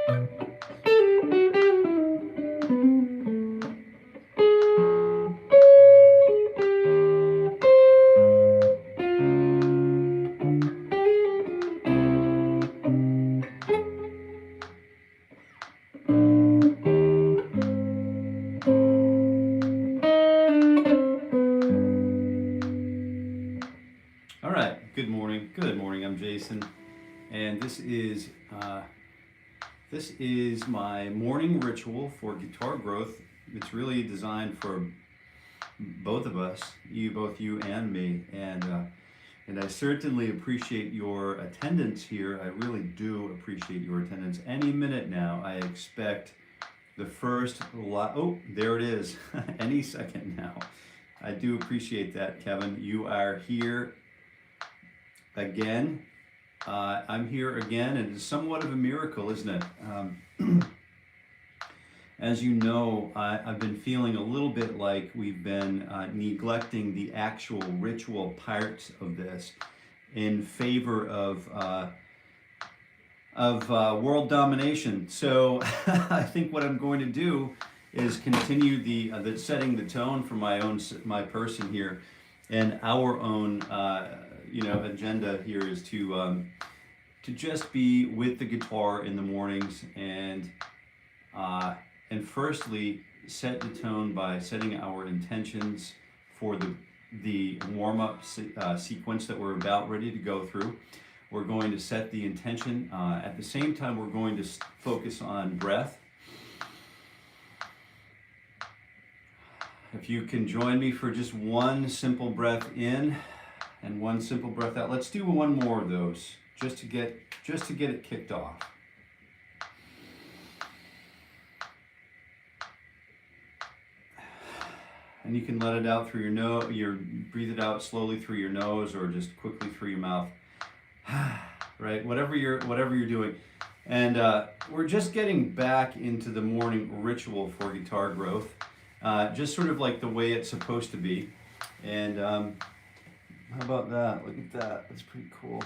All right, good morning. Good morning. I'm Jason, and this is my morning ritual for guitar growth. It's really designed for both of us, both you and me, and I certainly appreciate your attendance here. I really do appreciate your attendance. Any minute now, I expect the first oh, there it is. Any second now. I do appreciate that, Kevin. You are here again. I'm here again, and it's somewhat of a miracle, isn't it? As you know, I've been feeling a little bit like we've been neglecting the actual ritual parts of this in favor of world domination. So I think what I'm going to do is continue the setting the tone for my person here, and our own agenda here is to just be with the guitar in the mornings and firstly set the tone by setting our intentions for the warm-up sequence that we're about ready to go through. We're going to set the intention. At the same time, we're going to focus on breath. If you can join me for just one simple breath in and one simple breath out. Let's do one more of those just to get it kicked off. And you can let it out through your nose, breathe it out slowly through your nose or just quickly through your mouth. Right? Whatever you're doing. And we're just getting back into the morning ritual for guitar growth. Just sort of like the way it's supposed to be. And how about that? Look at that. That's pretty cool.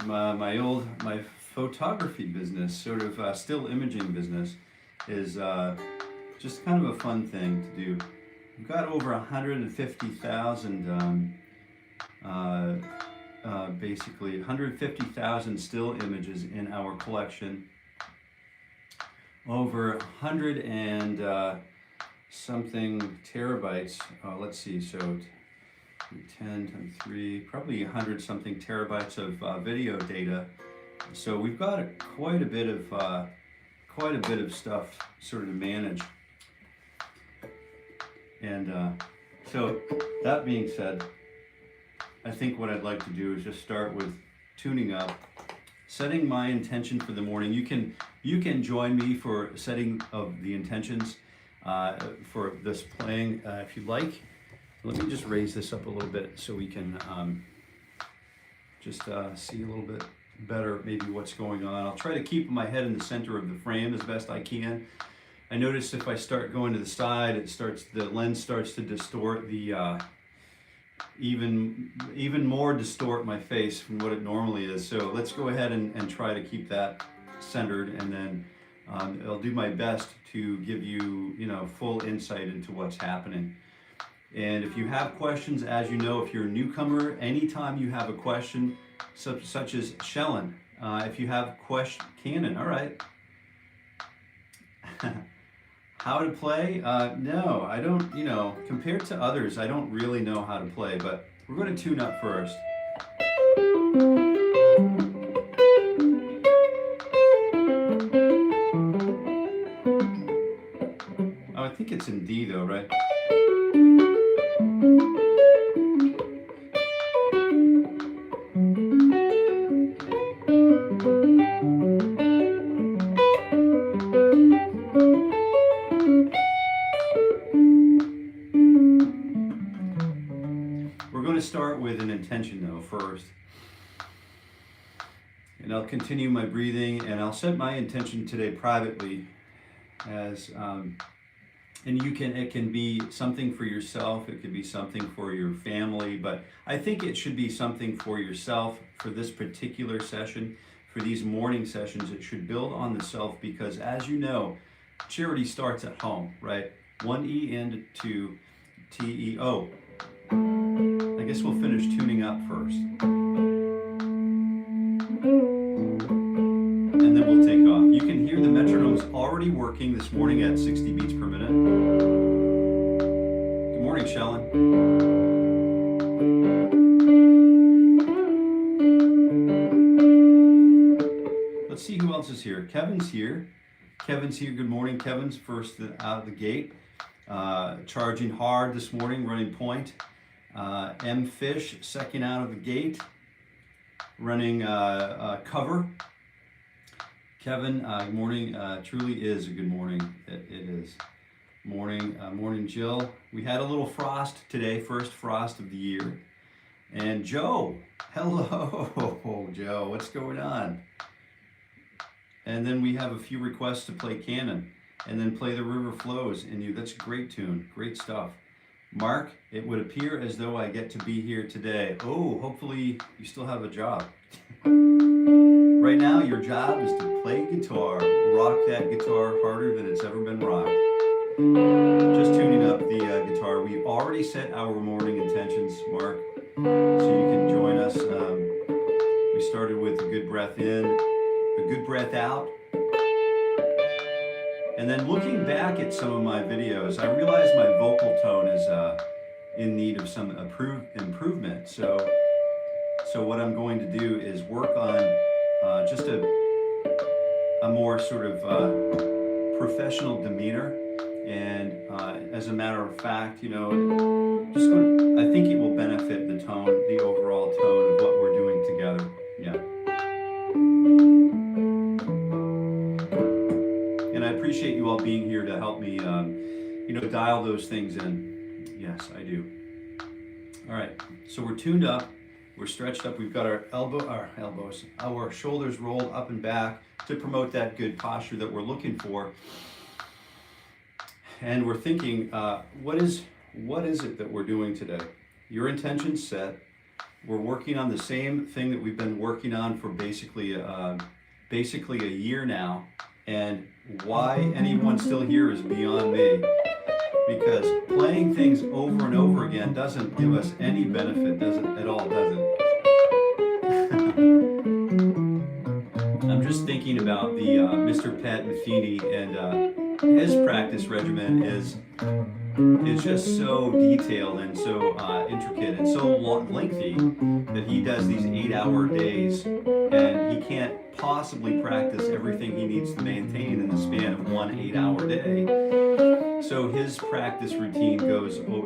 my photography business, sort of still imaging business, is just kind of a fun thing to do. We've got over 150,000, basically 150,000 still images in our collection. Over 100 and something terabytes. Let's see, so 10 times 3, probably 100 something terabytes of video data. So we've got quite a bit of stuff sort of to manage. And so that being said, I think what I'd like to do is just start with tuning up, setting my intention for the morning. You can join me for setting of the intentions for this playing if you'd like. Let me just raise this up a little bit so we can just see a little bit better maybe what's going on. I'll try to keep my head in the center of the frame as best I can. I notice if I start going to the side, the lens starts to distort the even more distort my face from what it normally is. So let's go ahead and try to keep that centered, and then I'll do my best to give you full insight into what's happening. And if you have questions, as you know, if you're a newcomer, anytime you have a question, such as Shellen, if you have Cannon, all right. How to play? No, I don't, compared to others, I don't really know how to play, but we're going to tune up first. Oh, I think it's in D though, right? Start with an intention though first, and I'll continue my breathing, and I'll set my intention today privately as and it can be something for yourself, it could be something for your family, but I think it should be something for yourself for this particular session, for these morning sessions. It should build on the self because, as you know, charity starts at home, right? 1E and 2 TEO. I guess we'll finish tuning up first. And then we'll take off. You can hear the metronome's already working this morning at 60 beats per minute. Good morning, Shellen. Let's see who else is here. Kevin's here. Kevin's here. Good morning. Kevin's first out of the gate. Charging hard this morning, running point. M Fish, second out of the gate, running cover. Kevin, good morning. Truly is a good morning. It is. Morning, morning, Jill. We had a little frost today, first frost of the year. And Joe, hello, Joe. What's going on? And then we have a few requests to play Canon, and then play The River Flows in You. That's a great tune, great stuff. Mark, it would appear as though I get to be here today. Oh, hopefully you still have a job. Right now, your job is to play guitar, rock that guitar harder than it's ever been rocked. Just tuning up the guitar. We already set our morning intentions, Mark, so you can join us. We started with a good breath in, a good breath out. And then looking back at some of my videos, I realized my vocal tone is in need of some improvement. So what I'm going to do is work on just a more sort of professional demeanor. And as a matter of fact, you know, I think it will benefit the tone, the overall tone of what we're doing together. Yeah. And I appreciate you all being here to help me, you know, dial those things in. Yes, I do. All right, so we're tuned up, we're stretched up, we've got our shoulders rolled up and back to promote that good posture that we're looking for. And we're thinking, what is it that we're doing today? Your intention's set. We're working on the same thing that we've been working on for basically a year now. And why anyone's still here is beyond me. Because playing things over and over again doesn't give us any benefit, doesn't at all, does it? I'm just thinking about the Mr. Pat Metheny, and his practice regimen is just so detailed and so intricate and so lengthy that he does these 8-hour days, and he can't possibly practice everything he needs to maintain in the span of one 8-hour day. So his practice routine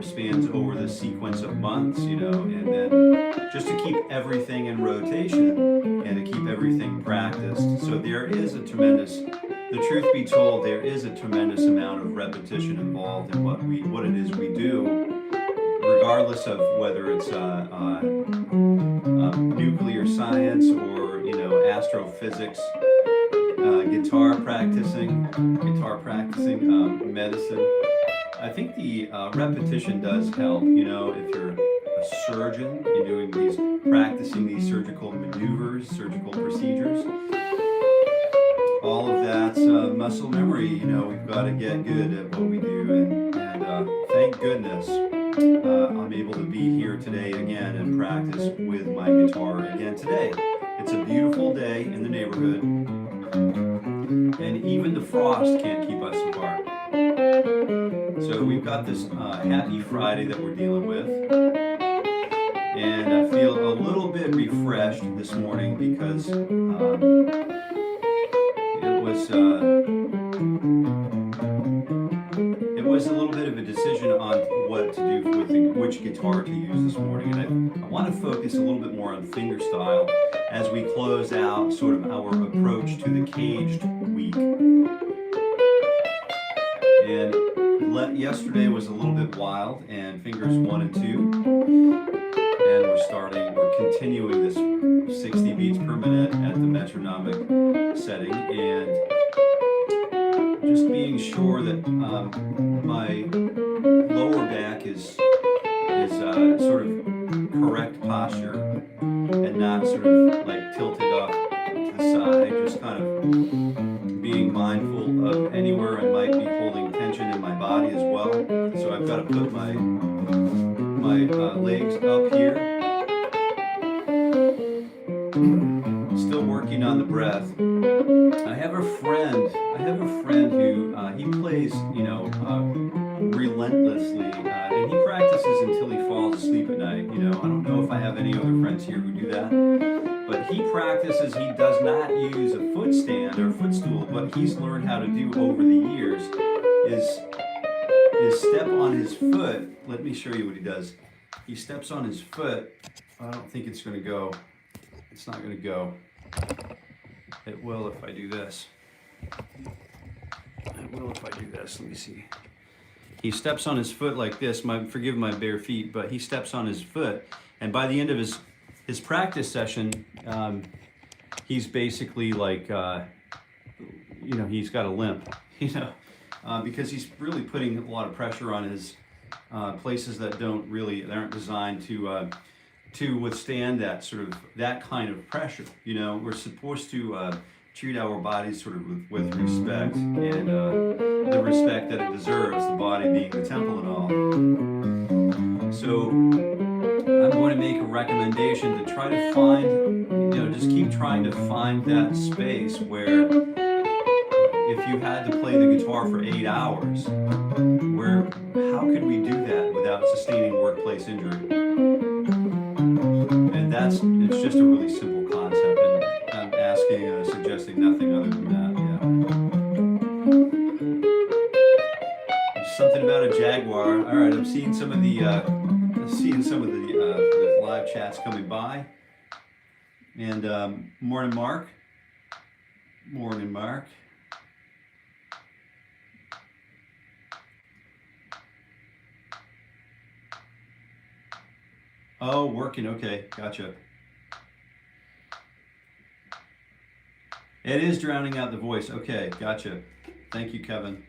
spans over the sequence of months, you know, and then just to keep everything in rotation and to keep everything practiced. So there is a tremendous, the truth be told, there is a tremendous amount of repetition involved in what it is we do, regardless of whether it's nuclear science or, you know, astrophysics. Guitar practicing, medicine. I think the repetition does help. You know, if you're a surgeon, you're doing practicing these surgical maneuvers, surgical procedures. All of that's muscle memory. You know, we've got to get good at what we do, and thank goodness I'm able to be here today again and practice with my guitar again today. It's a beautiful day in the neighborhood. And even the frost can't keep us apart. So we've got this happy Friday that we're dealing with. And I feel a little bit refreshed this morning because it was a little bit of a decision on what to do with which guitar to use this morning. And I want to focus a little bit more on fingerstyle as we close out sort of our approach to the CAGED week. And yesterday was a little bit wild, and fingers 1 and 2. And we're continuing this 60 beats per minute at the metronomic setting, and just being sure that my lower back is sort of correct posture and not sort of like tilted up to the the side, just kind of being mindful of anywhere I might be holding tension in my body as well. So I've got to put my legs up here. Still working on the breath. I have a friend who he plays, relentlessly, and he practices until he falls asleep at night. I don't know if I have any other friends here who do that, but he practices. He does not use a foot stand or footstool. What he's learned how to do over the years is step on his foot. Let me show you what he does. He steps on his foot. I don't think it's going to go. It's not going to go. It will if I do this. It will if I do this. Let me see. He steps on his foot like this. Forgive my bare feet, but he steps on his foot, and by the end of his practice session, he's basically like, he's got a limp, because he's really putting a lot of pressure on his places that aren't designed to withstand that kind of pressure. We're supposed to treat our bodies sort of with respect, and the respect that it deserves, the body being the temple and all. So I'm going to make a recommendation to try to find, just keep trying to find that space where if you had to play the guitar for 8 hours, how could we do that without sustaining workplace injury? And it's just a really simple concept, and I'm asking, suggesting nothing other than that. There's something about a Jaguar. All right, I'm seeing some of the live chats coming by. And morning, Mark. Morning, Mark. Oh, working. Okay, gotcha. It is drowning out the voice. Okay, gotcha. Thank you, Kevin.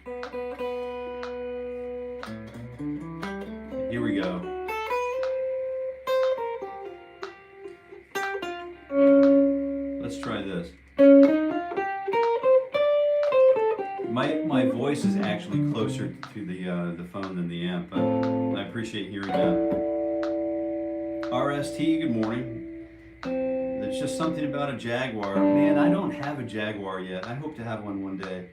Here we go. Let's try this. My voice is actually closer to the phone than the amp, but I appreciate hearing that. RST, good morning. There's just something about a Jaguar. Man, I don't have a Jaguar yet. I hope to have one day.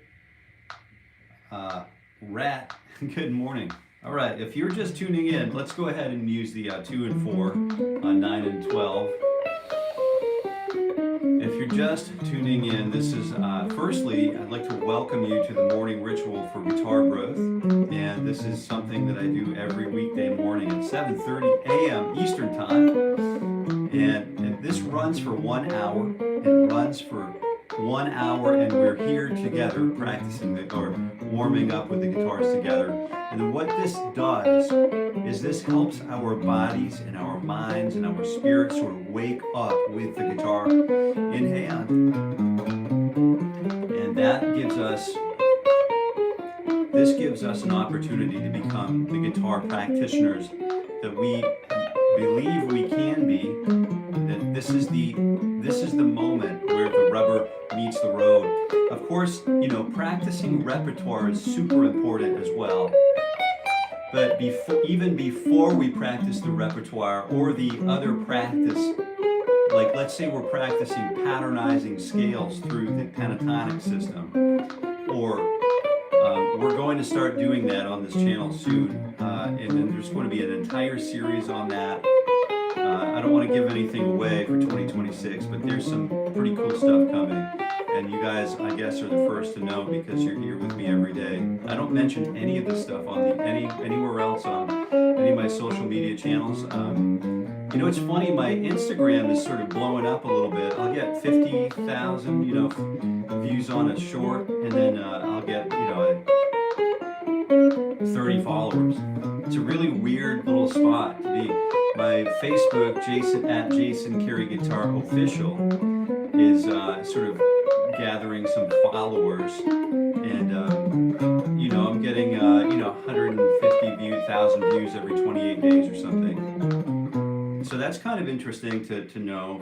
Rat, good morning. All right, if you're just tuning in, let's go ahead and use the 2 and 4 on 9 and 12. If you're just tuning in, this is, firstly, I'd like to welcome you to the morning ritual for guitar growth. And this is something that I do every weekday morning at 7:30 a.m. Eastern Time. And this runs for 1 hour. It runs for 1 hour, and we're here together practicing or warming up with the guitars together. And what this does is this helps our bodies and our minds and our spirits sort of wake up with the guitar in hand. And that gives us an opportunity to become the guitar practitioners that we believe we can be. That this is the moment where the rubber meets the road. Of course, practicing repertoire is super important as well. But even before we practice the repertoire or the other practice, like let's say we're practicing patternizing scales through the pentatonic system, or we're going to start doing that on this channel soon, and then there's going to be an entire series on that. I don't want to give anything away for 2026, but there's some pretty cool stuff coming. And you guys, I guess, are the first to know because you're here with me every day. I don't mention any of this stuff on anywhere else on any of my social media channels. It's funny, my Instagram is sort of blowing up a little bit. I'll get 50,000, views on a short, and then I'll get, 30 followers. It's a really weird little spot to be. My Facebook, Jason Carey Guitar Official, is sort of gathering some followers, and I'm getting 150,000 views every 28 days or something. So that's kind of interesting to know.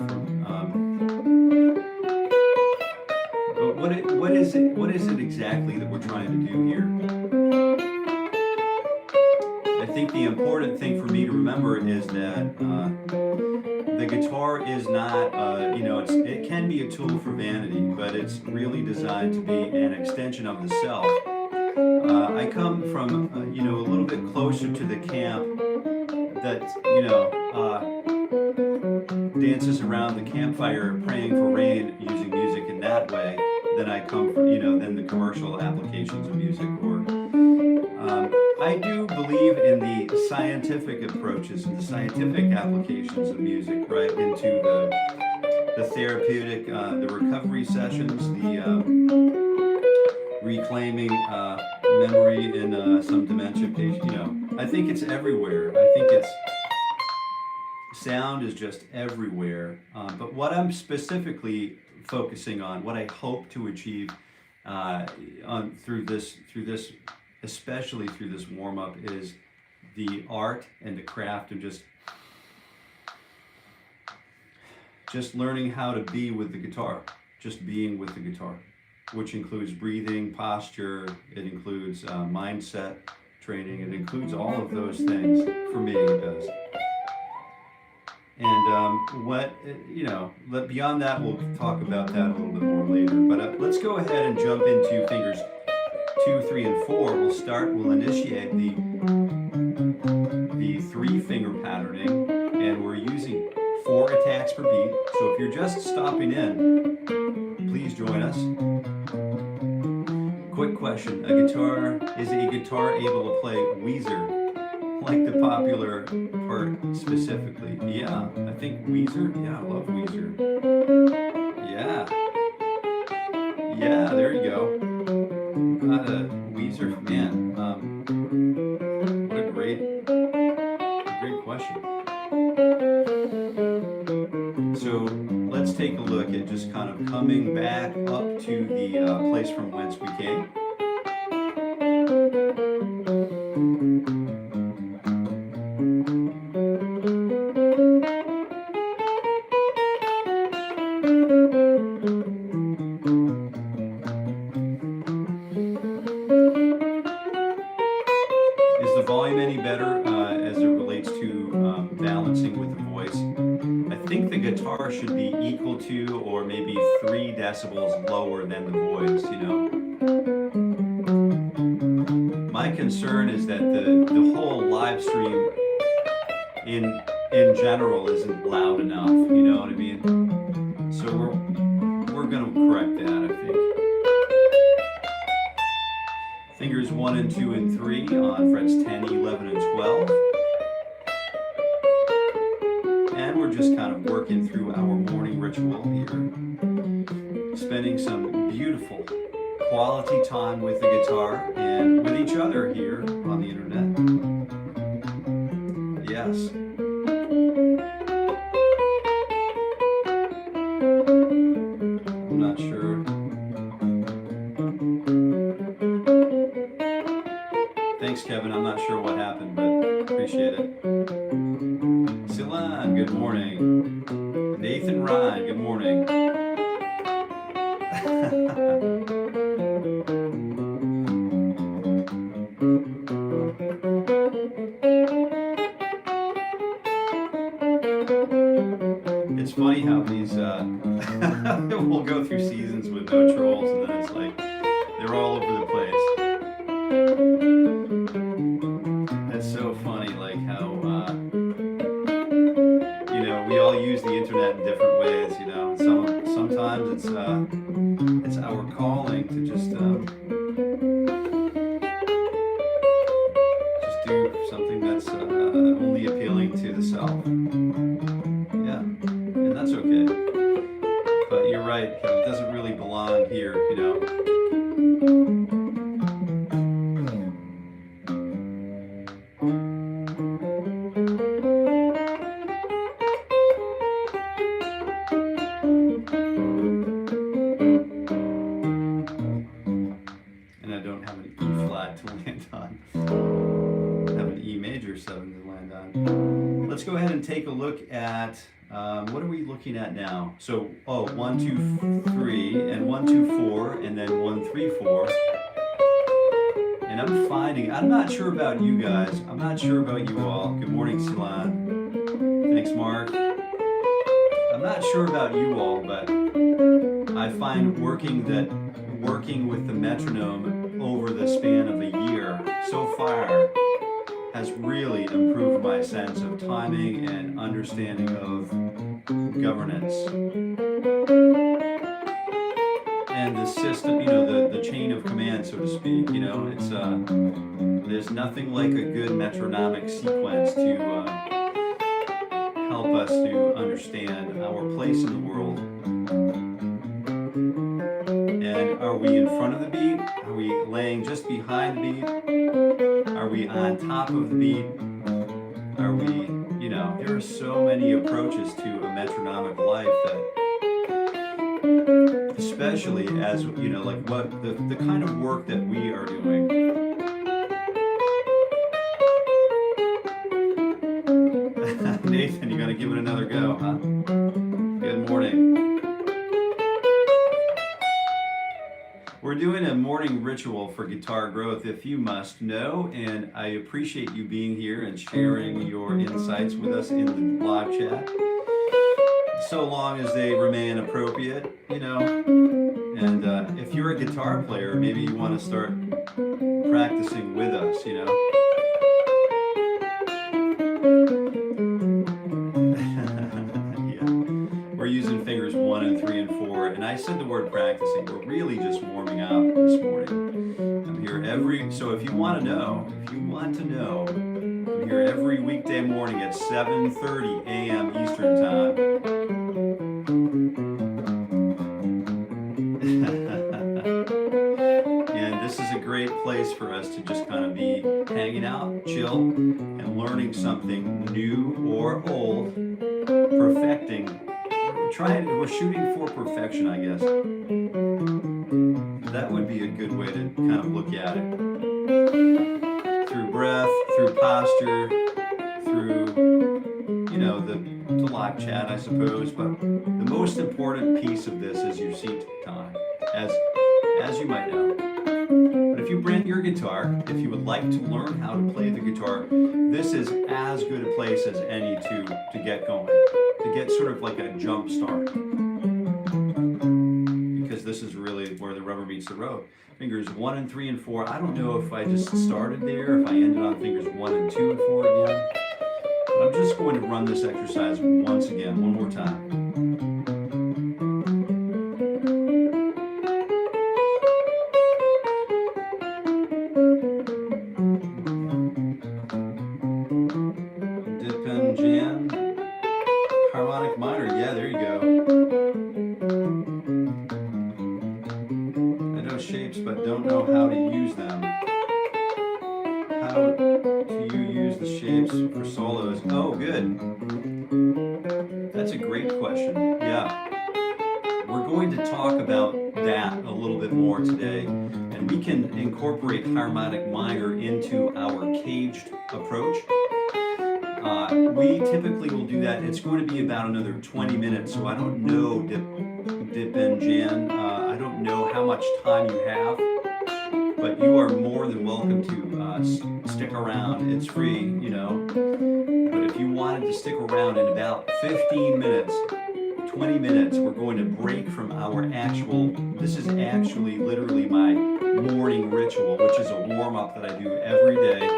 what is it exactly that we're trying to do here? I think the important thing for me to remember is that the guitar is not, it can be a tool for vanity, but it's really designed to be an extension of the self. I come from, a little bit closer to the camp that, dances around the campfire praying for rain using music in that way than I come from, than the commercial applications of music. Or I do believe in the scientific approaches and the scientific applications of music, right, into the therapeutic, the recovery sessions, the reclaiming memory in some dementia patient. I think it's everywhere. I think sound is just everywhere. But what I'm specifically focusing on, what I hope to achieve through this, especially through this warm up, is the art and the craft of just learning how to be with the guitar, just being with the guitar, which includes breathing, posture, it includes mindset training, it includes all of those things. For me, it does. And beyond that, we'll talk about that a little bit more later. But let's go ahead and jump into fingers 2, 3, and 4. We'll initiate the 3-finger patterning, and we're using 4 attacks per beat. So if you're just stopping in, please join us. Quick question: is a guitar able to play Weezer? Like the popular part specifically? Yeah, I think Weezer. Yeah, I love Weezer. Yeah, there you go. Got a Weezer, man. What a great question. So let's take a look at just kind of coming back up to the place from whence we came. Should be equal to or maybe 3 decibels lower than the voice, My concern is that the whole live stream in general isn't loud enough, you know what I mean? So we're going to correct that, I think. Fingers 1 and 2 and 3 on frets 10, 11, and 12. We're just kind of working through our morning ritual here, spending some beautiful quality time with the guitar and with each other here on the internet. Yes. I'm not sure. Thanks, Kevin. I'm not sure what happened, but appreciate it. Good morning. Nathan Ryan, good morning. It's funny how these, we'll go through seasons with no trolls, and then it's like, they're all over the place. That's so funny, like how, we all use the internet in different ways, Sometimes it's our calling to just do something that's only appealing to the self. Yeah, and that's okay. But you're right, it doesn't really belong here, Take a look at What are we looking at now? So, 1, 2, 3, and 1, 2, 4, and then 1, 3, 4. And I'm not sure about you guys. I'm not sure about you all. Good morning, Celine. Thanks, Mark. I'm not sure about you all, but I find working with the metronome over the span of a year so far has really improved my sense of timing and understanding of governance. And the system, the chain of command, so to speak, it's there's nothing like a good metronomic sequence to help us to understand our place in the world. And are we in front of the beat? Are we laying just behind the beat? Are we on top of the beat? Are we, there are so many approaches to a metronomic life that, especially as, like what the kind of work that we are doing. Nathan, you gotta give it another go, huh? Good morning. We're doing a morning ritual for guitar growth, if you must know, and I appreciate you being here and sharing your insights with us in the live chat, so long as they remain appropriate, and if you're a guitar player, maybe you want to start practicing with us, We're using fingers 1 and 3 and 4, and I said the word practicing. We're really just warming up this morning. I'm here so if you want to know, I'm here every weekday morning at 7:30 a.m. Eastern Time. And this is a great place for us to just kind of be hanging out, chill, and learning something new or old, perfecting. We're shooting for perfection, I guess. That would be a good way to kind of look at it. Through breath, through posture, through, the live chat, I suppose. But the most important piece of this is your seat time, as you might know. But if you bring your guitar, if you would like to learn how to play the guitar, this is as good a place as any to get going. To get sort of like a jump start, because this is really where the rubber meets the road. Fingers 1 and 3 and 4. I don't know if I just started there, if I ended on fingers 1 and 2 and 4 again. But I'm just going to run this exercise once again, one more time. Dip and jam. Harmonic minor, yeah, there you go. I know shapes, but don't know how to use them. How do you use the shapes for solos? Oh, good. That's a great question. Yeah. We're going to talk about that a little bit more today, and we can incorporate harmonic minor into our caged approach. We typically will do that. It's going to be about another 20 minutes, so I don't know, Dip and Jan, I don't know how much time you have, but you are more than welcome to stick around. It's free, but if you wanted to stick around in about 15 minutes, 20 minutes, we're going to break from our this is actually literally my morning ritual, which is a warm-up that I do every day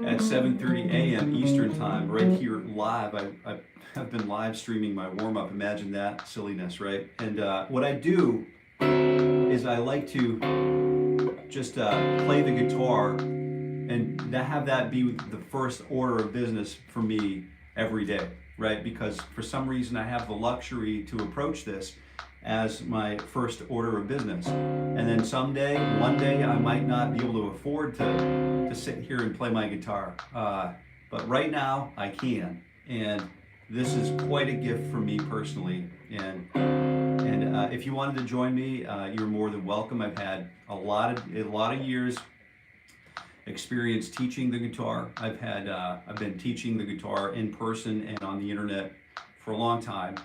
at 7:30 a.m. Eastern Time, right here live. I've been live streaming my warm-up. Imagine that silliness, right? And what I do is I like to just play the guitar and have that be the first order of business for me every day, right? Because for some reason I have the luxury to approach this as my first order of business. And then one day I might not be able to afford to sit here and play my guitar. But right now I can. And this is quite a gift for me personally. And if you wanted to join me, you're more than welcome. I've had a lot of years experience teaching the guitar. I've been teaching the guitar in person and on the internet for a long time,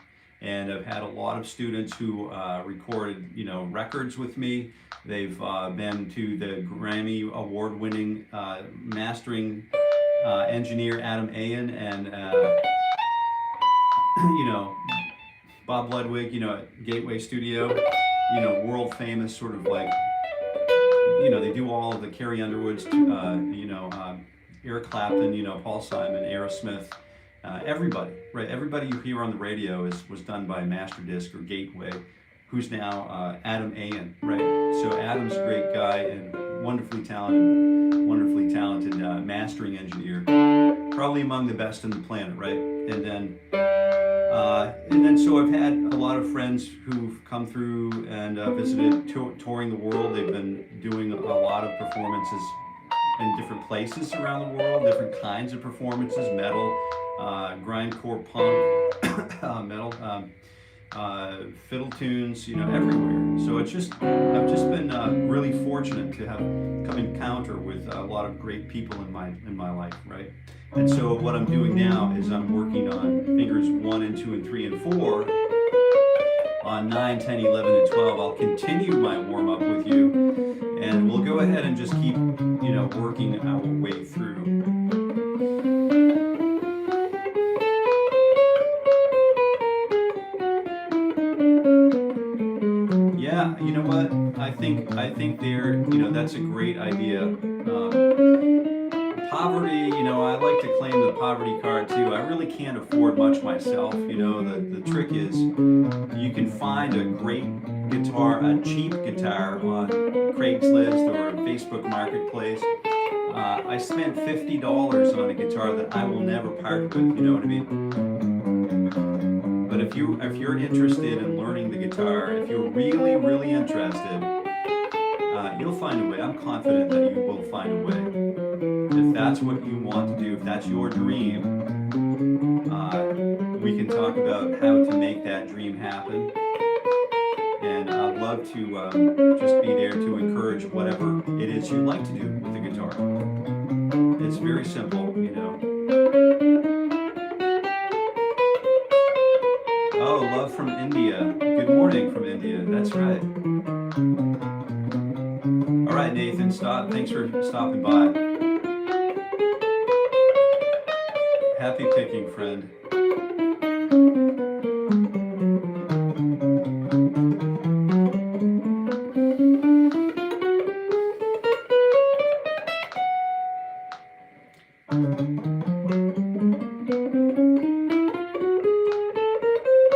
and I've had a lot of students who recorded, records with me. They've been to the Grammy award-winning mastering engineer Adam Ayen and Bob Ludwig, at Gateway Studio, world famous sort of like, they do all of the Carrie Underwood's, Eric Clapton, Paul Simon, Aerosmith, everybody, right? Everybody you hear on the radio was done by Master Disc or Gateway, who's now Adam Ayen, right? So Adam's a great guy and wonderfully talented mastering engineer, probably among the best on the planet, right? And then so I've had a lot of friends who've come through and visited, touring the world. They've been doing a lot of performances in different places around the world, different kinds of performances, metal, grindcore, punk, metal, fiddle tunes, everywhere. So I've just been really fortunate to have come encounter with a lot of great people in my life, right? And so what I'm doing now is I'm working on fingers 1 and 2 and 3 and 4 on 9, 10, 11, and 12. I'll continue my warm-up with you, and we'll go ahead and just keep, working our way through. Yeah, you know what? I think there, that's a great idea. Poverty, I like to claim the poverty card too. I really can't afford much myself. The trick is you can find a great guitar, a cheap guitar on Craigslist or Facebook Marketplace. I spent $50 on a guitar that I will never part with, you know what I mean? But if you're interested in learning the guitar, if you're really, really interested, you'll find a way. I'm confident that you will find a way. If that's what you want to do, if that's your dream, we can talk about how to make that dream happen. And I'd love to just be there to encourage whatever it is you like to do with the guitar. It's very simple, Oh, love from India. Good morning from India. That's right. All right, Nathan, thanks for stopping by. Happy picking, friend.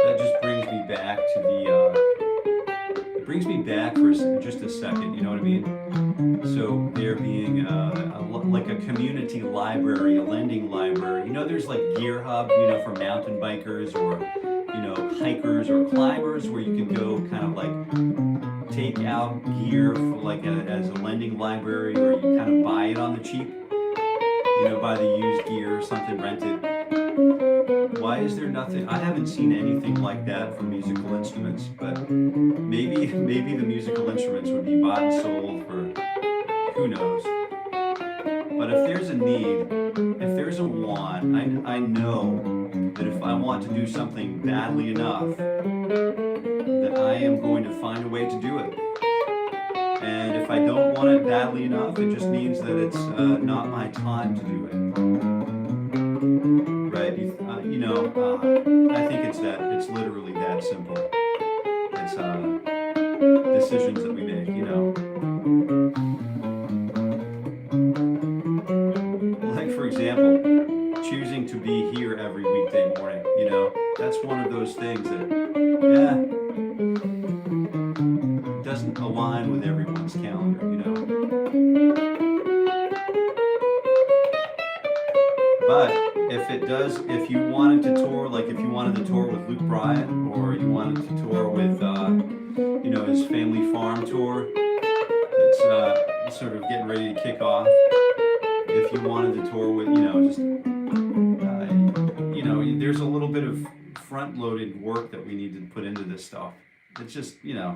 That just brings me back to it brings me back for just a second, you know what I mean? So there being like a community library, a lending library. There's like Gear Hub, for mountain bikers or, hikers or climbers, where you can go kind of like take out gear for as a lending library, or you kind of buy it on the cheap, buy the used gear or something, rent it. Why is there nothing? I haven't seen anything like that for musical instruments, but maybe the musical instruments would be bought and sold for who knows. But if there's a need, if there's a want, I know that if I want to do something badly enough, that I am going to find a way to do it. And if I don't want it badly enough, it just means that it's not my time to do it. Right? I think it's literally that simple. It's decisions that we make, Like, for example, choosing to be here every weekday morning, that's one of those things that, doesn't align with everyone's calendar, But if it does, if you wanted to tour, like if you wanted to tour with Luke Bryan, or you wanted to tour with, his Family Farm tour, that's sort of getting ready to kick off. If you wanted to tour with, there's a little bit of front-loaded work that we need to put into this stuff. It's just, the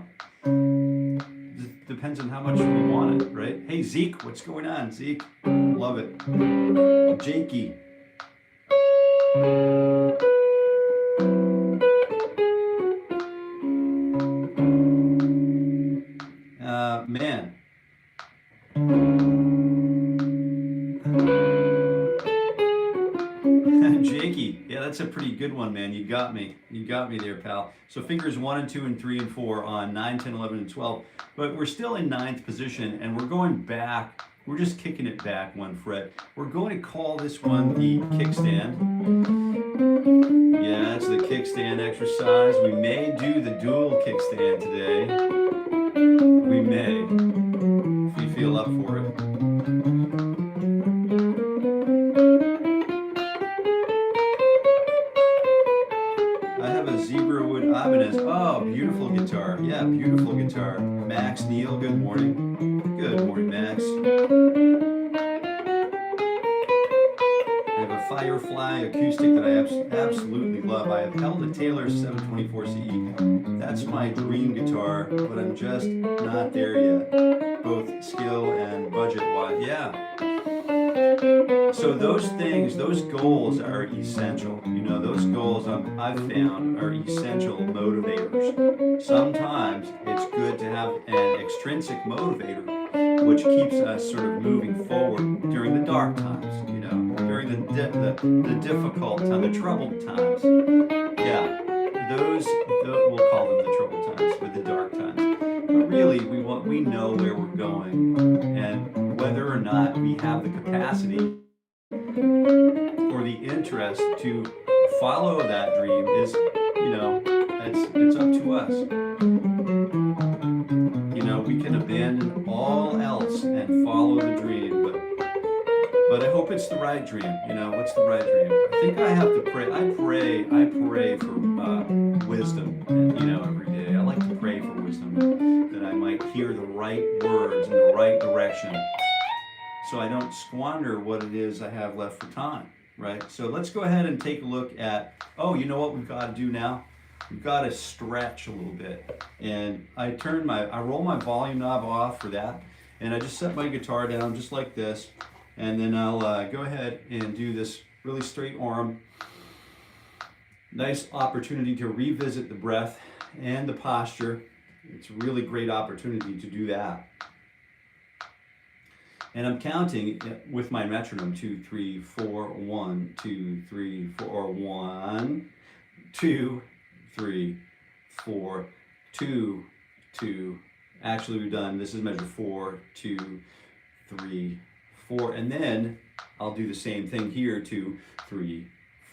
depends on how much we want it, right? Hey, Zeke, what's going on, Zeke? Love it. Jakey. Man. Jakey, yeah, that's a pretty good one, man. You got me. You got me there, pal. So fingers 1 and 2 and 3 and 4 on 9, 10, 11, and 12. But we're still in 9th position, and we're going back. We're just kicking it back 1 fret. We're going to call this one the kickstand. Yeah, that's the kickstand exercise. We may do the dual kickstand today. We may, if you feel up for it. Oh, beautiful guitar. Yeah, beautiful guitar. Max Neal, good morning. Good morning, Max. I have a Firefly acoustic that I absolutely love. I have held a Taylor 724 CE. That's my dream guitar, but I'm just not there yet. Both skill and budget-wise. Yeah. So those things, those goals are essential. You know, those goals I've found are essential motivators. Sometimes it's good to have an extrinsic motivator, which keeps us sort of moving forward during the dark times, you know, during the difficult time, the troubled times. Yeah, we'll call them the troubled times, but the dark times. But really, we know where we're going, and whether or not we have the capacity or the interest to follow that dream is, you know, it's up to us. You know, we can abandon all else and follow the dream, but I hope it's the right dream. You know, what's the right dream? I think I have to pray. I pray for wisdom, you know, every day. I like to pray for wisdom, that I might hear the right words in the right direction, so I don't squander what it is I have left for time, right? So let's go ahead and take a look at, oh, you know what we've got to do now? We've got to stretch a little bit. And I roll my volume knob off for that, and I just set my guitar down just like this, and then I'll go ahead and do this really straight arm. Nice opportunity to revisit the breath and the posture. It's a really great opportunity to do that. And I'm counting with my metronome, 2, 3, 4, 1, 2, 3, 4, 1, 2, 3, 4, 2, 2. Actually, we've done, this is measure 4, 2, 3, 4, and then I'll do the same thing here, 2, 3,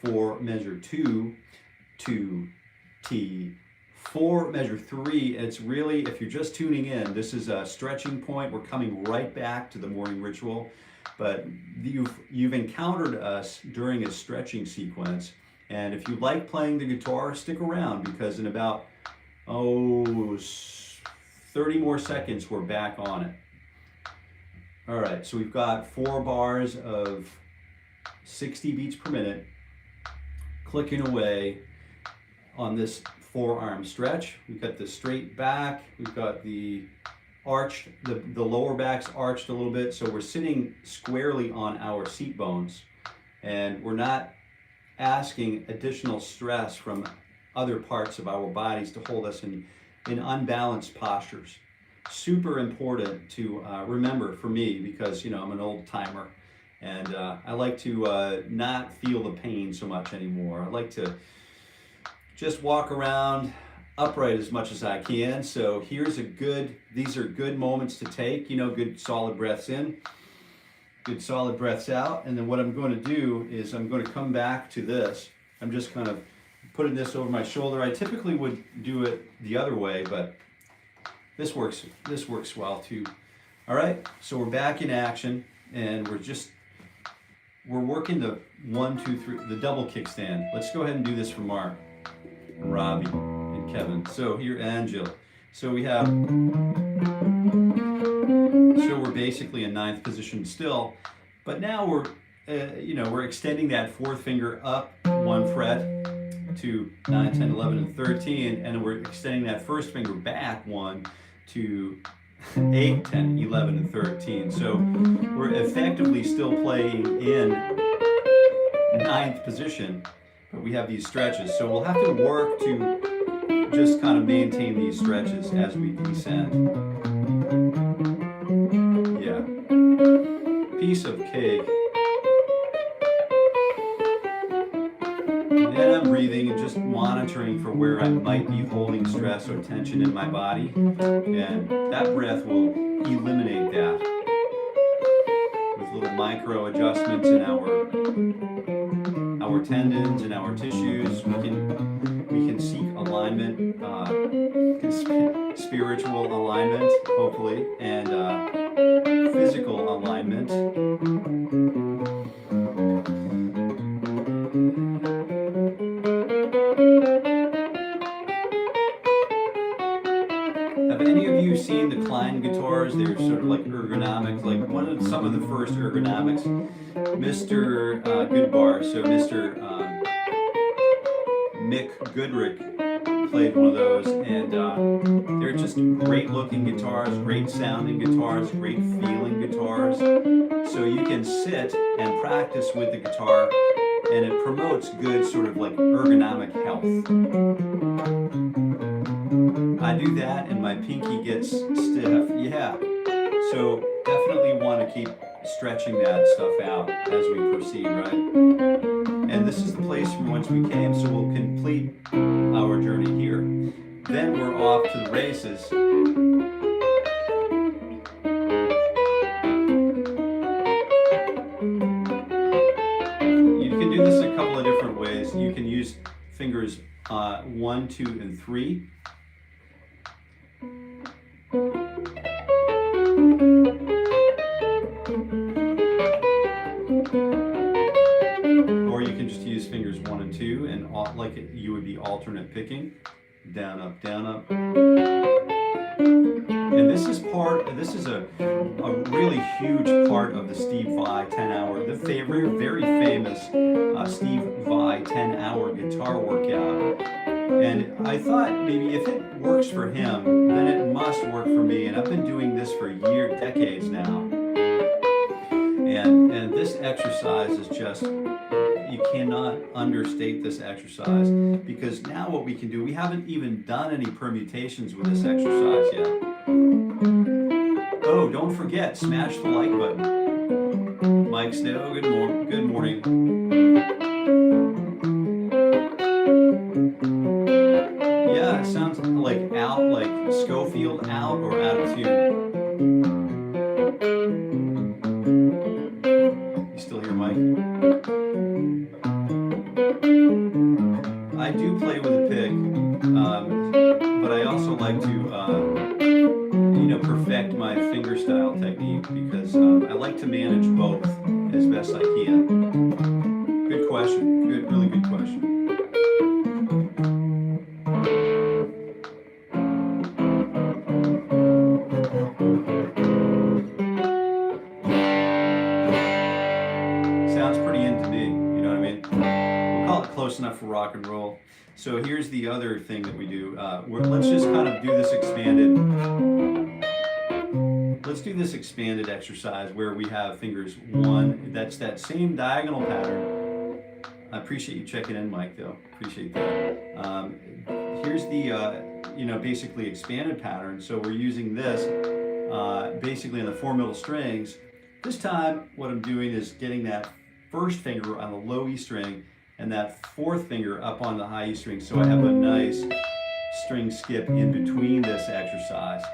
4, measure 2, 2, T, 4, measure 3. It's really, if you're just tuning in, this is a stretching point. We're coming right back to the morning ritual, but you've encountered us during a stretching sequence, and if you like playing the guitar, stick around, because in about 30 more seconds we're back on it. All right, so we've got 4 bars of 60 beats per minute clicking away on this forearm stretch. We've got the straight back, we've got the arched, the lower back's arched a little bit, so we're sitting squarely on our seat bones, and we're not asking additional stress from other parts of our bodies to hold us in unbalanced postures. Super important to remember for me, because, you know, I'm an old timer, and I like to not feel the pain so much anymore. I like to just walk around upright as much as I can. So these are good moments to take, you know, good solid breaths in, good solid breaths out. And then what I'm going to do is I'm going to come back to this. I'm just kind of putting this over my shoulder. I typically would do it the other way, but this works well too. All right, so we're back in action, and we're working the 1, 2, 3, the double kickstand. Let's go ahead and do this for Mark and Robbie and Kevin. So here, and Jill. So we're basically in 9th position still, but now we're extending that 4th finger up 1 fret to 9, 10, 11, and 13, and we're extending that 1st finger back 1 to 8, 10, 11, and 13. So we're effectively still playing in 9th position, but we have these stretches. So we'll have to work to just kind of maintain these stretches as we descend. Yeah. Piece of cake. And I'm breathing and just monitoring for where I might be holding stress or tension in my body. And that breath will eliminate that with little micro adjustments in our tendons and our tissues. We can seek alignment, spiritual alignment, hopefully, and physical alignment. Have any of you seen the Klein guitars? They're sort of like ergonomic, like some of the first ergonomics. Mr. Goodbar, so Mr. Mick Goodrick played one of those, and they're just great looking guitars, great sounding guitars, great feeling guitars. So you can sit and practice with the guitar, and it promotes good sort of like ergonomic health. I do that and my pinky gets stiff. Yeah. So definitely want to keep stretching that stuff out as we proceed, right? And this is the place from whence we came, so we'll complete our journey here. Then we're off to the races. You can do this a couple of different ways. You can use fingers 1, 2, and 3. Or you can just use fingers 1 and 2, and like you would be alternate picking, down, up, down, up. And this is a really huge part of the Steve Vai 10-hour, the very famous Steve Vai 10-hour guitar workout. And I thought maybe if it works for him, then it must work for me. And I've been doing this for decades now. And this exercise is just, you cannot understate this exercise, because now what we can do, we haven't even done any permutations with this exercise yet. Oh, don't forget, smash the like button. Mike Snow, good morning. Yeah, it sounds like out, like Schofield out or out of tune. You still hear Mike? I do play with a pick, but I also like to, perfect my finger style technique, because I like to manage both as best I can. Good question. Really good question. Sounds pretty in to me, you know what I mean? We'll call it close enough for rock and roll. So here's the other thing that we do. Let's just kind of do this expanded. Let's do this expanded exercise where we have fingers 1. That's that same diagonal pattern. I appreciate you checking in, Mike, though. Appreciate that. Here's the, basically expanded pattern. So we're using this basically on the 4 middle strings. This time, what I'm doing is getting that first finger on the low E string and that 4th finger up on the high E string. So I have a nice string skip in between this exercise.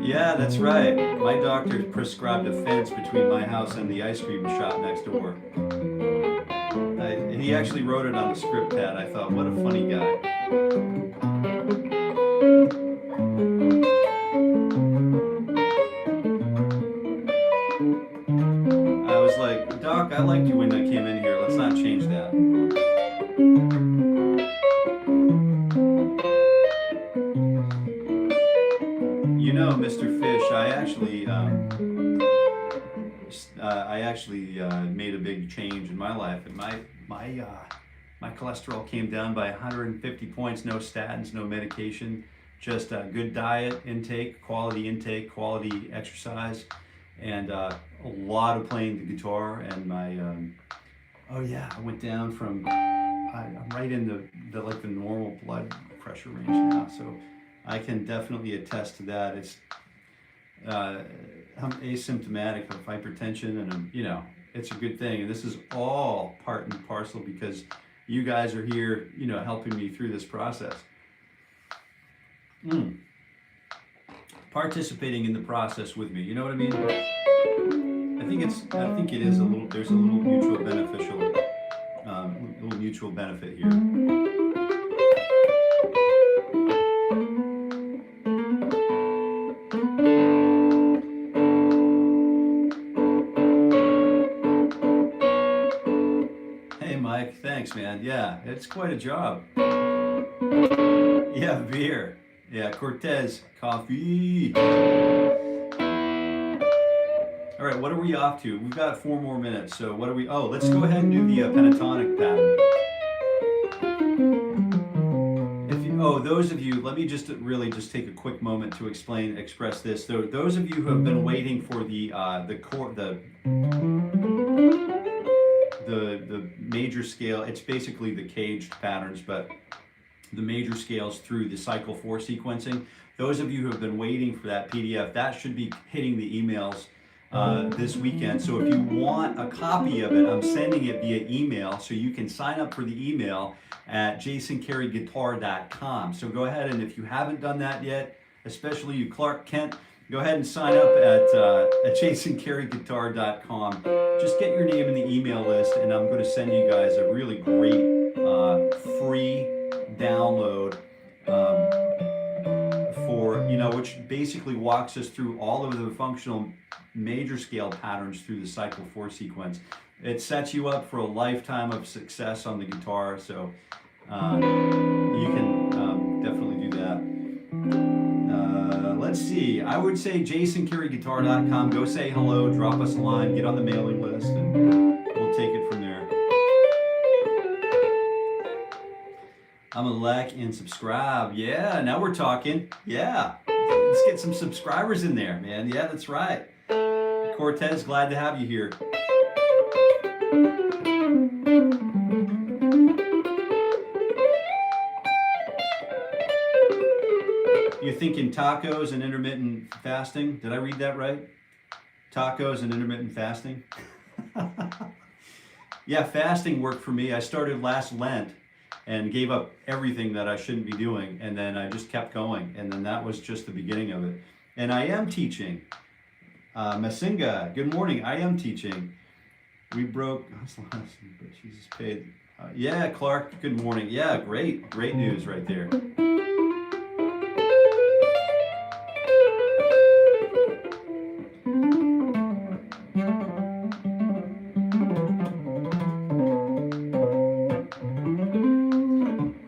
Yeah, that's right. My doctor prescribed a fence between my house and the ice cream shop next door. He actually wrote it on a script pad. I thought, what a funny guy. I was like, Doc, I liked you when I came in here. Let's not change that. Mr. Fish, I actually made a big change in my life, and my cholesterol came down by 150 points. No statins, no medication, just a good diet intake, quality exercise, and a lot of playing the guitar. And my oh yeah, I went down from I'm right in the like the normal blood pressure range now, so I can definitely attest to that. It's I'm asymptomatic of hypertension, and it's a good thing. And this is all part and parcel because you guys are here, helping me through this process. Participating in the process with me, you know what I mean? I think it is a little. There's a little mutual benefit here. Hey Mike, thanks man. Yeah, it's quite a job. Yeah, beer. Yeah, Cortez, coffee. All right, what are we off to? We've got 4 more minutes, so what are we? Oh, let's go ahead and do the pentatonic pattern. Those of you, let me just take a quick moment to express this. So those of you who have been waiting for the chord, the major scale, it's basically the CAGED patterns, but the major scales through the cycle 4 sequencing. Those of you who have been waiting for that PDF, that should be hitting the emails this weekend. So if you want a copy of it, I'm sending it via email, so you can sign up for the email at jasoncareyguitar.com. So go ahead, and if you haven't done that yet, especially you Clark Kent, go ahead and sign up at jasoncareyguitar.com. Just get your name in the email list, and I'm going to send you guys a really great free download which basically walks us through all of the functional major scale patterns through the cycle 4 sequence. It sets you up for a lifetime of success on the guitar, so you can definitely do that. Let's see, I would say jasoncareyguitar.com. Go say hello, drop us a line, get on the mailing list, and we'll take it from there. I'm a like and subscribe. Yeah, now we're talking. Yeah, let's get some subscribers in there, man. Yeah, that's right. Cortez, glad to have you here. You're thinking tacos and intermittent fasting? Did I read that right? Tacos and intermittent fasting? Yeah, fasting worked for me. I started last Lent and gave up everything that I shouldn't be doing, and then I just kept going, and then that was just the beginning of it. And I am teaching. Masinga, good morning. I am teaching. We broke, but Jesus paid. Yeah, Clark, good morning. Yeah, great news right there.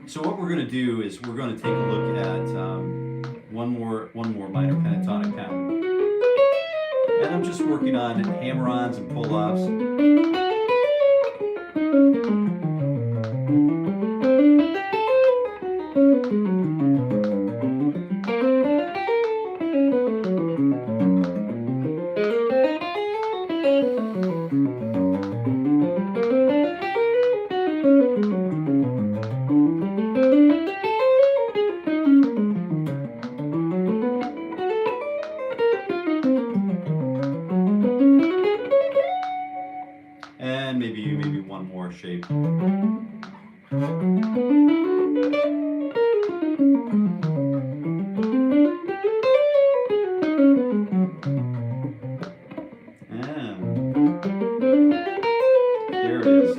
So what we're going to do is we're going to take a look at one more minor pentatonic pattern. And I'm just working on hammer-ons and pull-offs. And maybe one more shape. There it is.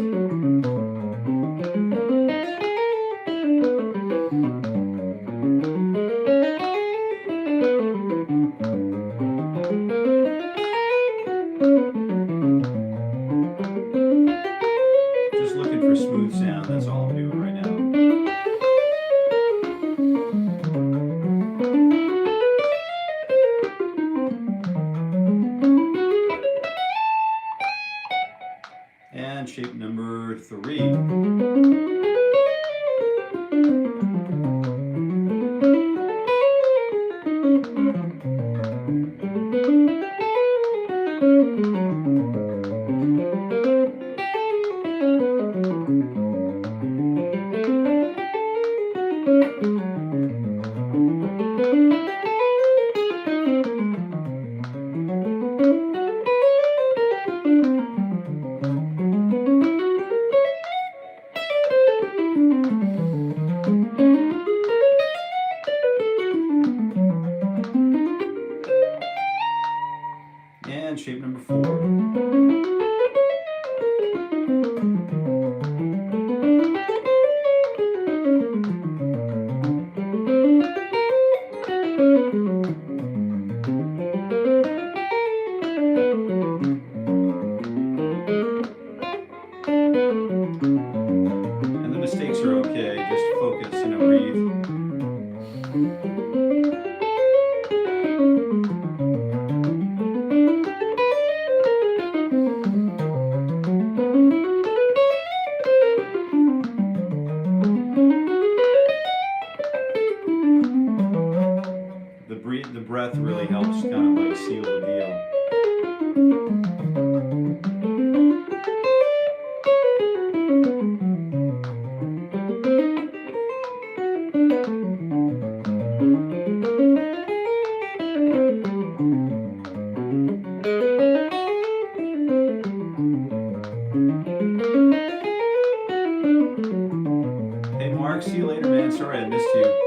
Just looking for smooth sound, that's all I'm doing right now. And shape number 3. And shape number 4. And the mistakes are okay, just focus, breathe. The breath really helps kind of like seal the deal. Hey Mark, see you later, man. Sorry I missed you.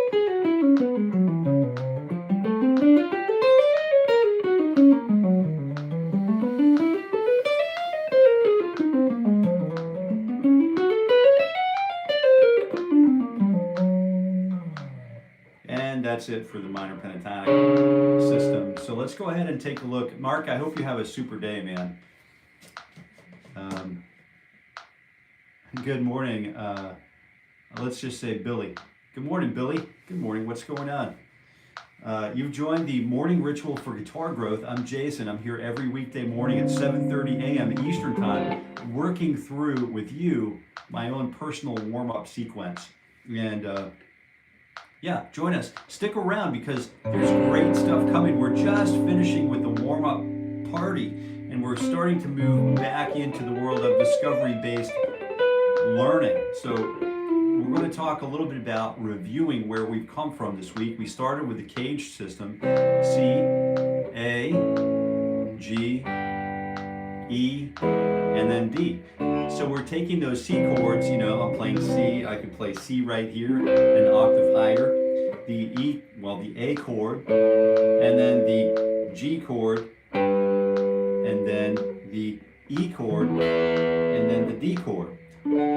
And that's it for the minor pentatonic system. So let's go ahead and take a look. Mark, I hope you have a super day, man. Good morning. Let's just say Billy. Good morning, Billy. Good morning. What's going on? You've joined the Morning Ritual for Guitar Growth. I'm Jason. I'm here every weekday morning at 7:30 a.m. Eastern Time, working through with you my own personal warm-up sequence. And yeah, join us. Stick around because there's great stuff coming. We're just finishing with the warm-up party, and we're starting to move back into the world of discovery-based learning. So we're going to talk a little bit about reviewing where we've come from this week. We started with the CAGED system, C, A, G, E, and then D. So we're taking those C chords, I'm playing C, I could play C right here, an octave higher, the E, the A chord, and then the G chord, and then the E chord, and then the D chord.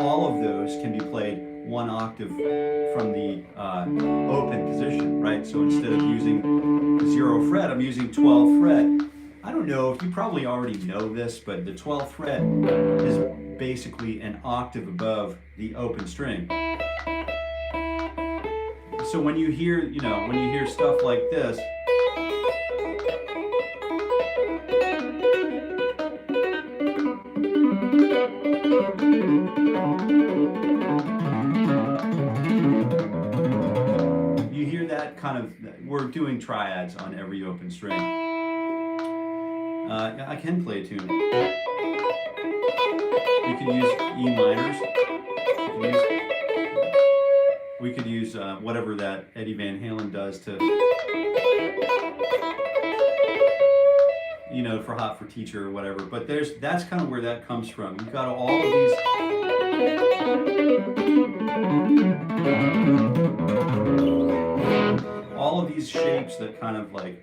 All of those can be played one octave from the open position, right? So instead of using 0 fret, I'm using 12th fret. I don't know if you probably already know this, but the 12th fret is basically an octave above the open string. So when you hear, stuff like this, you hear that kind of, we're doing triads on every open string. I can play a tune. You can use E minors. We could use whatever that Eddie Van Halen does to, for Hot for Teacher or whatever. But that's kind of where that comes from. You've got all of these. All of these shapes that kind of like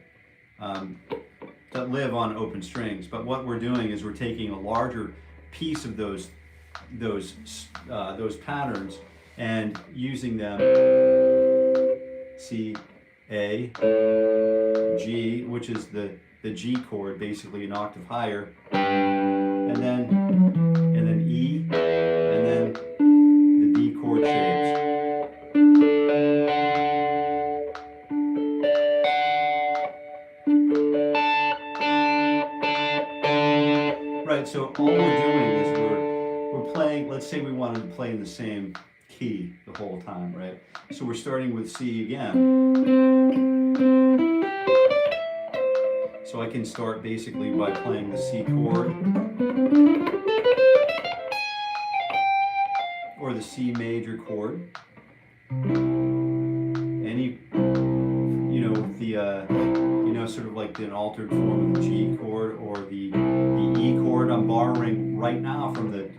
that live on open strings, but what we're doing is we're taking a larger piece of those patterns and using them. C, A, G, which is the G chord, basically an octave higher, and then E, and then the D chord shapes. Right, so all we're doing is playing, let's say we wanted to play in the same key the whole time, right? So we're starting with C again. So I can start basically by playing the C chord or the C major chord. Any, you know, with the, you know, sort of like an altered form of the G chord or the E chord. I'm borrowing right now from the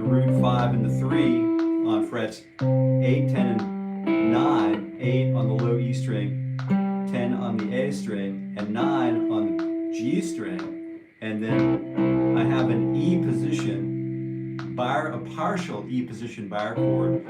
root 5 and the 3 on frets 8, 10, and 9, 8 on the low E string, 10 on the A string, and 9 on the G string. And then I have an E position, a partial E position bar chord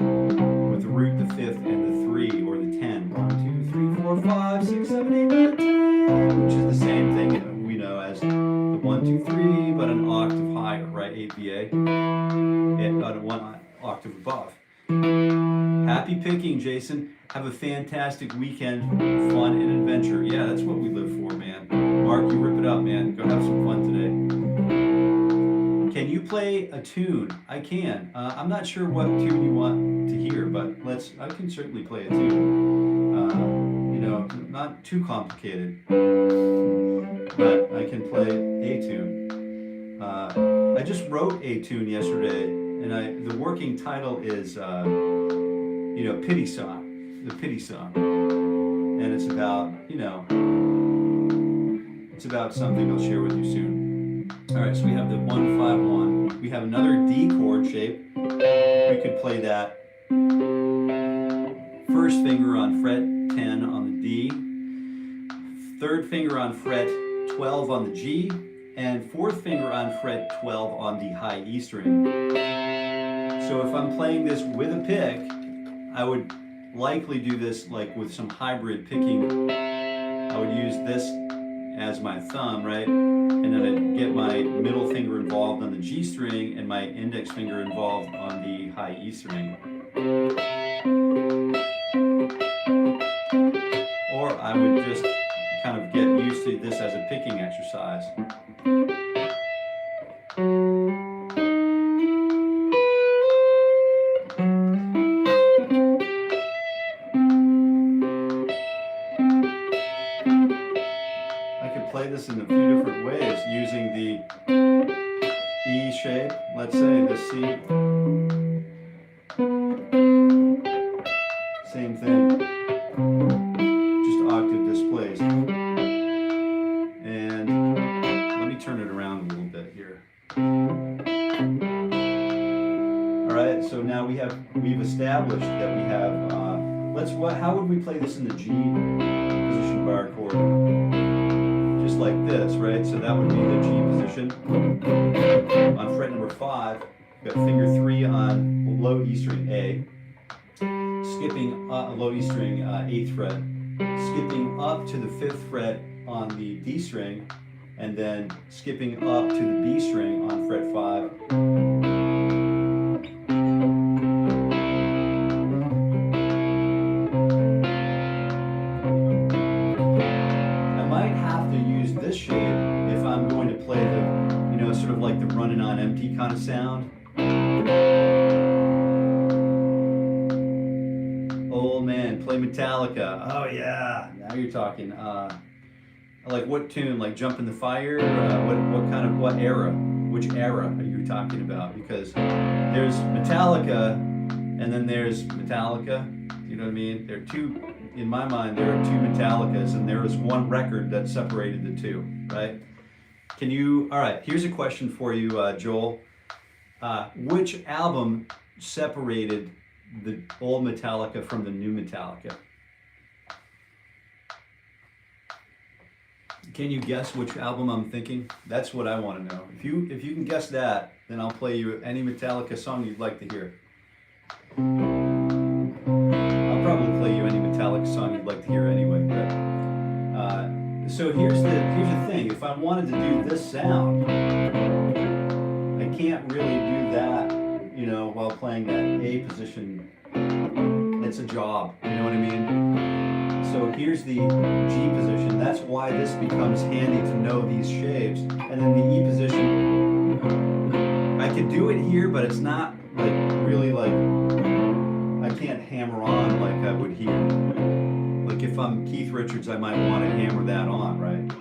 with the root, the 5th, and the 3, or the 10. 1, 2, 3, 4, 5, 6, 7, 8, 9, 10, which is the same thing we know as the 1, 2, 3, but an octave higher, right? 8 VA, and 1 octave above. Happy picking, Jason. Have a fantastic weekend, fun and adventure. Yeah, that's what we live for, man. Mark, you rip it up, man. Go have some fun today. Can you play a tune? I can. I'm not sure what tune you want to hear, but I can certainly play a tune. You know, not too complicated, but I can play a tune. I just wrote a tune yesterday, and the working title is, you know, Pity Song, the Pity Song, and it's about, you know, it's about something I'll share with you soon. All right, so we have the 1, 5, 1. We have another D chord shape. We could play that first finger on fret 10 on the D, third finger on fret 12 on the G, and fourth finger on fret 12 on the high E string. So if I'm playing this with a pick, I would likely do this like with some hybrid picking. I would use this as my thumb, right? And then I'd get my middle finger involved on the G string and my index finger involved on the high E string. Or I would just kind of get used to this as a picking exercise. This in a few different ways using the E shape, let's say the C, same thing, just octave displaced. And let me turn it around a little bit here. All right, so now we've established that we have, how would we play this in the G position bar chord? Just like this, right? So that would be the G position. On fret number 5, we've got finger 3 on low E string A, skipping low E string 8th fret, skipping up to the 5th fret on the D string, and then skipping up to the B string on fret 5. This shape if I'm going to play the, you know, sort of like the running on empty kind of sound. Old man, play Metallica. Oh yeah, now you're talking. Like what tune? Like Jump in the Fire? What era? Which era are you talking about? Because there's Metallica, and then there's Metallica. You know what I mean? There are two. In my mind, there are two Metallicas, and there is one record that separated the two, right? All right, here's a question for you, Joel. Which album separated the old Metallica from the new Metallica? Can you guess which album I'm thinking? That's what I want to know. If you can guess that, then I'll play you any Metallica song you'd like to hear. I'll probably play you any Metallica song you'd like to hear anyway. But, so here's the thing. If I wanted to do this sound, I can't really do that, you know, while playing that A position. It's a job, you know what I mean? So here's the G position. That's why this becomes handy to know these shapes. And then the E position, I could do it here, but it's not like really like, I can't hammer on like I would here. Like if I'm Keith Richards, I might want to hammer that on, right?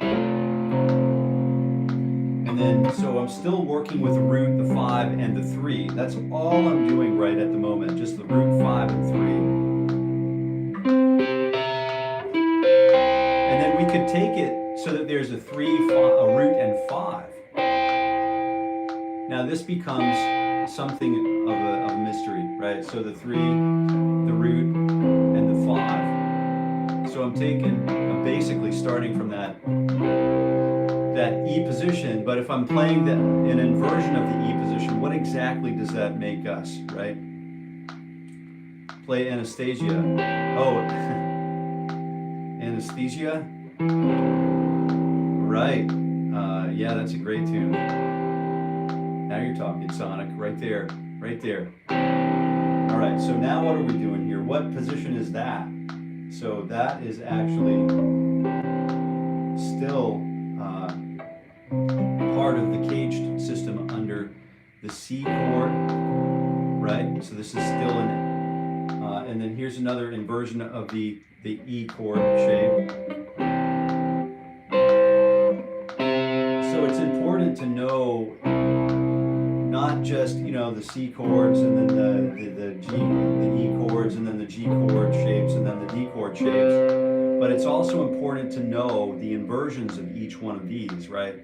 And then, so I'm still working with the root, the 5, and the 3. That's all I'm doing right at the moment, just the root, 5, and 3. And then we could take it so that there's a 3, a root, and 5. Now this becomes something of a mystery, right? So the 3, the root, and the 5. So I'm basically starting from that E position, but if I'm playing an inversion of the E position, what exactly does that make us, right? Play Anastasia. Oh, Anesthesia? Right. Yeah, that's a great tune. Now you're talking, Sonic. Right there. Right there. All right, so now what are we doing here? What position is that? So that is actually still part of the CAGED system under the C chord, right? So this is still in it. And then here's another inversion of the E chord shape. So it's important to know not just, you know, the C chords and then the E chords and then the G chord shapes and then the D chord shapes, but it's also important to know the inversions of each one of these, right?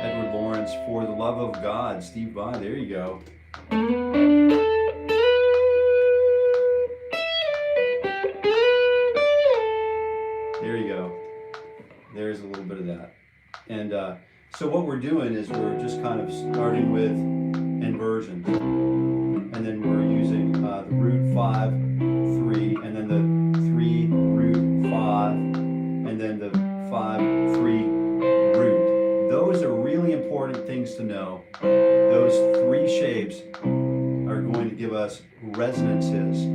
Edward Lawrence, For the Love of God, Steve Vai, there you go. There you go. There's a little bit of that. And so what we're doing is we're just kind of starting with inversions. And then we're using the root 5, 3, and then the 3, root 5, and then the 5, 3, root. Those are really important things to know. Those 3 shapes are going to give us resonances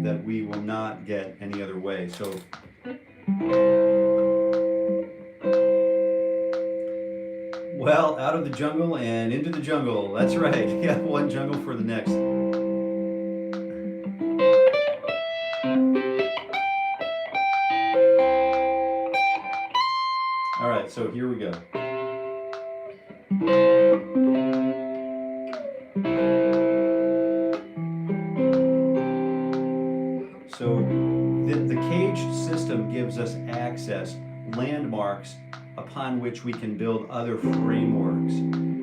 that we will not get any other way. So well, out of the jungle and into the jungle. That's right. Yeah, one jungle for the next. All right, so here we go. So the CAGED system gives us access, landmarks, upon which we can build other frameworks.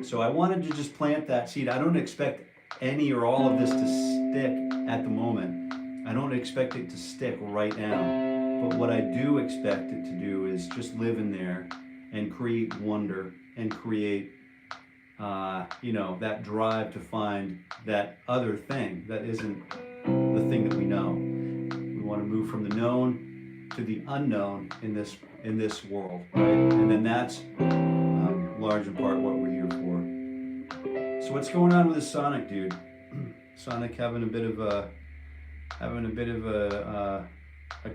So I wanted to just plant that seed. I don't expect any or all of this to stick at the moment. I don't expect it to stick right now. But what I do expect it to do is just live in there and create wonder and create, you know, that drive to find that other thing that isn't the thing that we know. We want to move from the known to the unknown in this world, right? And then that's large in part what we're here for. So what's going on with this Sonic dude? Sonic having a bit of a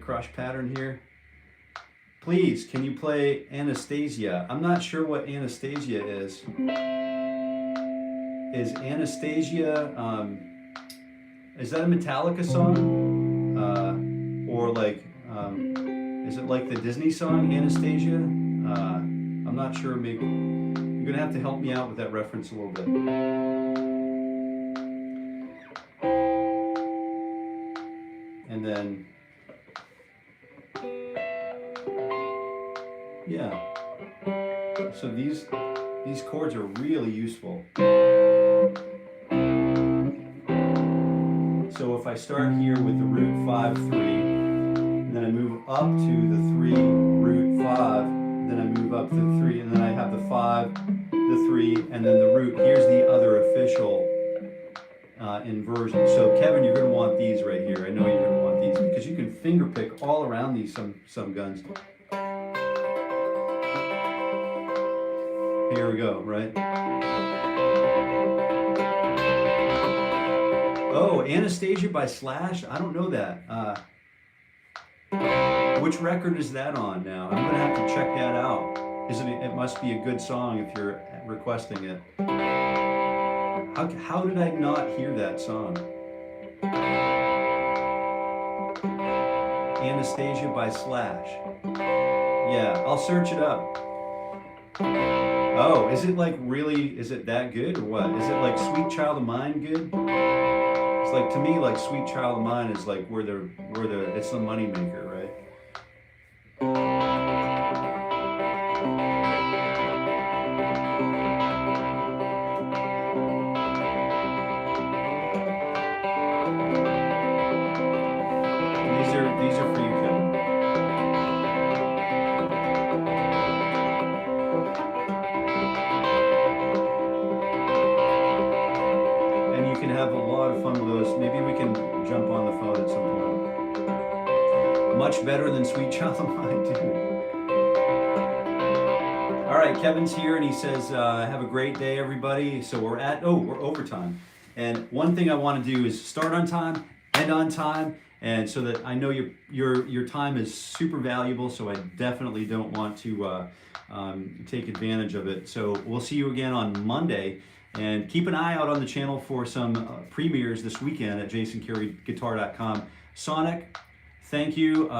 crush pattern here. Please, can you play Anastasia? I'm not sure what Anastasia is. Is Anastasia, is that a Metallica song? Or like, is it like the Disney song, Anastasia? I'm not sure, maybe. You're gonna have to help me out with that reference a little bit. And then, yeah. So these chords are really useful. So if I start here with the root 5, 3, and then I move up to the 3, root 5, then I move up to the 3, and then I have the 5, the 3, and then the root. Here's the other official inversion. So Kevin, you're going to want these right here. I know you're going to want these because you can finger pick all around these some guns. Here we go, right? Oh, Anastasia by Slash? I don't know that. Which record is that on now? I'm going to have to check that out. It must be a good song if you're requesting it. How did I not hear that song? Anastasia by Slash. Yeah, I'll search it up. Oh, is it like really, is it that good or what? Is it like Sweet Child of Mine good? It's like, to me, like Sweet Child of Mine is like it's the money maker, right? These are for you, Kevin. And you can have a lot of fun with those. Maybe we can jump on the phone at some point. Much better than Sweet Child of Mine, dude. All right, Kevin's here and he says, have a great day, everybody. So we're overtime. And one thing I want to do is start on time, end on time, and so that I know your time is super valuable, so I definitely don't want to take advantage of it. So we'll see you again on Monday, and keep an eye out on the channel for some premieres this weekend at jasoncareyguitar.com. Sonic, thank you.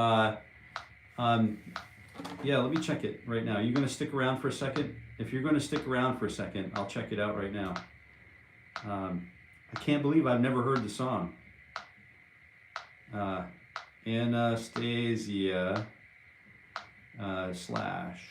Yeah, let me check it right now. Are you going to stick around for a second? If you're going to stick around for a second, I'll check it out right now. I can't believe I've never heard the song. Anastasia Slash.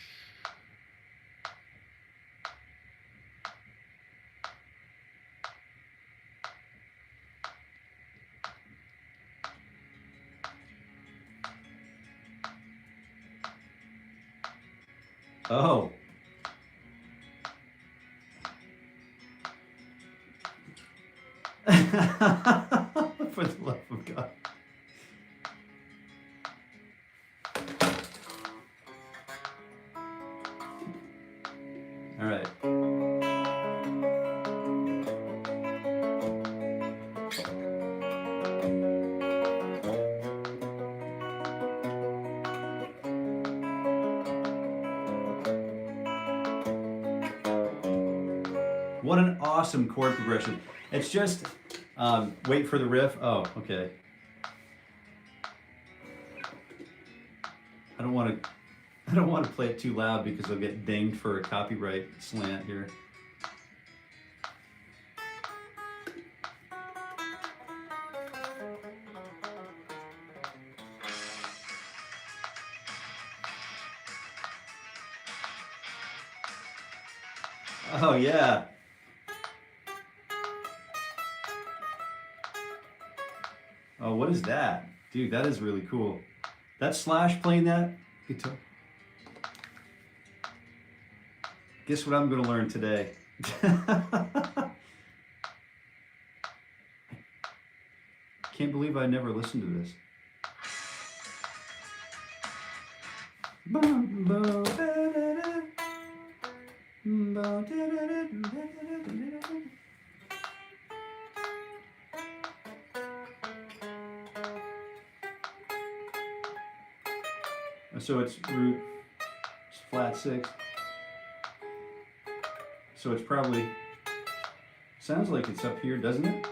Oh. For the love of God. All right. What an awesome chord progression. It's just, wait for the riff. Oh, okay. I don't want to play it too loud because I'll get dinged for a copyright slant here. Oh yeah. Oh, what is that? Dude, that is really cool. That's Slash playing that guitar. Guess what I'm going to learn today? Can't believe I never listened to this. So it's root, it's flat 6. So it's probably, sounds like it's up here, doesn't it?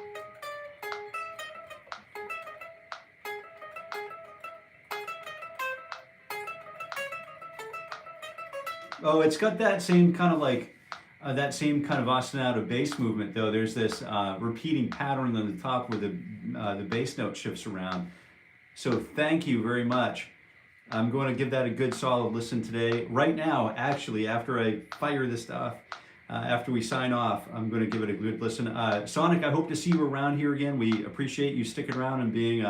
Oh, it's got that same kind of like, that same kind of ostinato bass movement though. There's this repeating pattern on the top where the bass note shifts around. So thank you very much. I'm going to give that a good solid listen today. Right now, actually, after I fire this stuff, after we sign off, I'm going to give it a good listen. Sonic, I hope to see you around here again. We appreciate you sticking around and being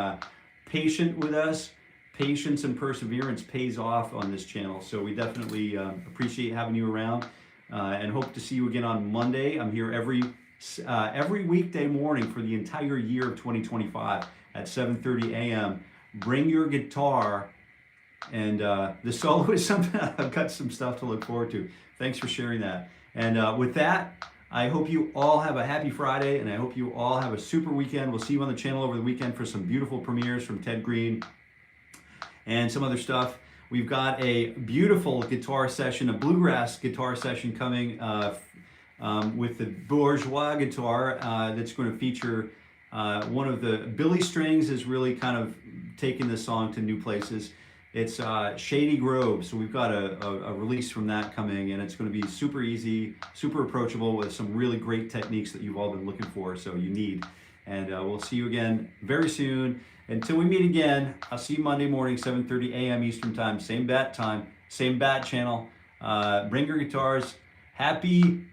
patient with us. Patience and perseverance pays off on this channel, so we definitely appreciate having you around and hope to see you again on Monday. I'm here every weekday morning for the entire year of 2025 at 7:30 a.m. Bring your guitar. And the solo is something I've got some stuff to look forward to. Thanks for sharing that. And with that, I hope you all have a happy Friday, and I hope you all have a super weekend. We'll see you on the channel over the weekend for some beautiful premieres from Ted Green and some other stuff. We've got a beautiful guitar session, a bluegrass guitar session coming with the bourgeois guitar that's going to feature one of the Billy Strings is really kind of taking this song to new places. It's Shady Grove, so we've got a release from that coming, and it's going to be super easy, super approachable with some really great techniques that you've all been looking for, so you need. And we'll see you again very soon. Until we meet again, I'll see you Monday morning, 7:30 a.m. Eastern Time, same bat time, same bat channel. Bring your guitars. Happy